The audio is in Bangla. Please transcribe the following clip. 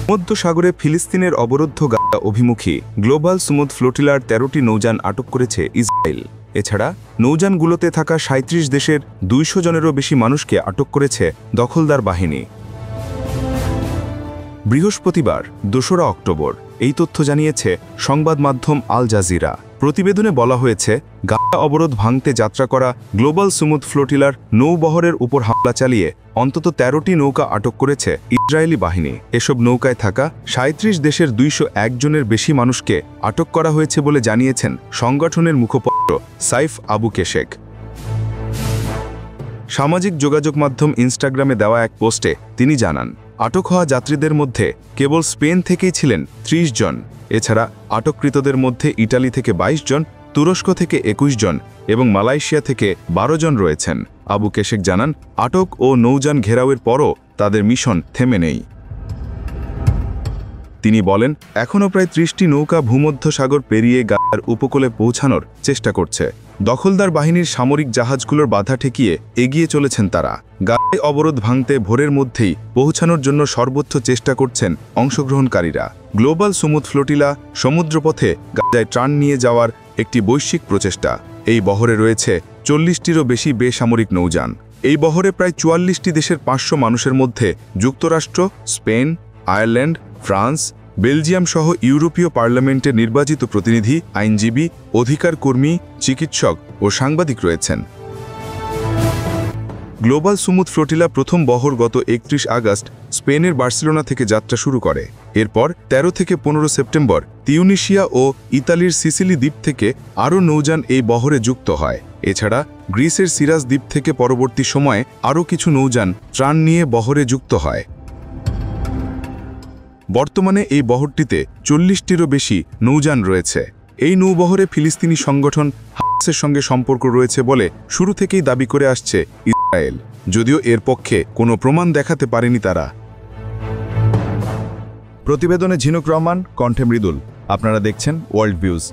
ভূমধ্য সাগরে ফিলিস্তিনের অবরুদ্ধ গাজা অভিমুখী গ্লোবাল সুমুদ ফ্লোটিলার ১৩টি নৌযান আটক করেছে ইসরায়েল। এছাড়া নৌযানগুলোতে থাকা ৩৭ দেশের ২০০ জনেরও বেশি মানুষকে আটক করেছে দখলদার বাহিনী। বৃহস্পতিবার ২রা অক্টোবর এই তথ্য জানিয়েছে সংবাদ মাধ্যম আল জাজিরা। প্রতিবেদনে বলা হয়েছে, গাজা অবরোধ ভাঙতে যাত্রা করা গ্লোবাল সুমুদ ফ্লোটিলার নৌবহরের উপর হামলা চালিয়ে অন্তত ১৩টি নৌকা আটক করেছে ইসরায়েলি বাহিনী। এসব নৌকায় থাকা ৩৭ দেশের ২০১ জনের বেশি মানুষকে আটক করা হয়েছে বলে জানিয়েছেন সংগঠনের মুখপাত্র সাইফ আবু কেশেক। সামাজিক যোগাযোগ মাধ্যম ইনস্টাগ্রামে দেওয়া এক পোস্টে তিনি জানান, আটক হওয়া যাত্রীদের মধ্যে কেবল স্পেন থেকেই ছিলেন ৩০ জন। এছাড়া আটককৃতদের মধ্যে ইটালি থেকে ২২ জন, তুরস্ক থেকে ২১ জন এবং মালয়েশিয়া থেকে ১২ জন রয়েছেন। আবু কেশেক জানান, আটক ও নৌযান ঘেরাওয়ের পরও তাদের মিশন থেমে নেই। তিনি বলেন, এখনও প্রায় ৩০টি নৌকা ভূমধ্য সাগর পেরিয়ে গাজার উপকূলে পৌঁছানোর চেষ্টা করছে। দখলদার বাহিনীর সামরিক জাহাজগুলোর বাধা ঠেকিয়ে এগিয়ে চলেছেন তারা। গাজায় অবরোধ ভাঙতে ভোরের মধ্যেই পৌঁছানোর জন্য সর্বোচ্চ চেষ্টা করছেন অংশগ্রহণকারীরা। গ্লোবাল সুমুদ ফ্লোটিলা সমুদ্রপথে গাজায় ত্রাণ নিয়ে যাওয়ার একটি বৈশ্বিক প্রচেষ্টা। এই বহরে রয়েছে ৪০টিরও বেশি বেসামরিক নৌযান। এই বহরে প্রায় ৪৪টি দেশের ৫০০ মানুষের মধ্যে যুক্তরাষ্ট্র, স্পেন, আয়ারল্যান্ড, ফ্রান্স, বেলজিয়াম সহ ইউরোপীয় পার্লামেন্টের নির্বাচিত প্রতিনিধি, আইনজীবী, অধিকার কর্মী, চিকিৎসক ও সাংবাদিক রয়েছেন। গ্লোবাল সুমুদ ফ্লোটিলা প্রথম বহর গত ৩১ আগস্ট স্পেনের বার্সেলোনা থেকে যাত্রা শুরু করে। এরপর ১৩ থেকে ১৫ সেপ্টেম্বর তিউনিশিয়া ও ইতালির সিসিলি দ্বীপ থেকে আরও নৌযান এই বহরে যুক্ত হয়। এছাড়া গ্রিসের সিরাস দ্বীপ থেকে পরবর্তী সময়ে আরও কিছু নৌযান ত্রাণ নিয়ে বহরে যুক্ত হয়। বর্তমানে এই বহরটিতে ৪০টিরও বেশি নৌযান রয়েছে। এই নৌবহরে ফিলিস্তিনি সংগঠন হামাসের সঙ্গে সম্পর্ক রয়েছে বলে শুরু থেকেই দাবি করে আসছে ইসরায়েল, যদিও এর পক্ষে কোনো প্রমাণ দেখাতে পারেনি তারা। প্রতিবেদনে ঝিনুক রহমান, কণ্ঠে মৃদুল। আপনারা দেখছেন ওয়ার্ল্ড ভিউজ।